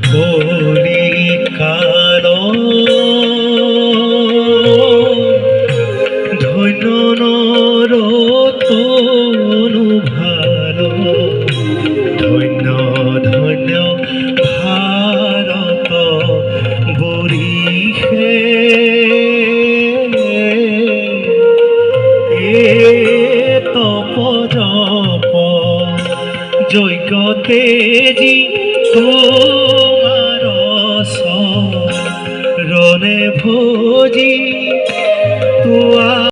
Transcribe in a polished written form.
কলিকাল ধন্য নরতনু ভালো ধন্য ধন্য ভারত বরিষে তপ জপ যজ্ঞ তেজি তোমার রণে ভোজি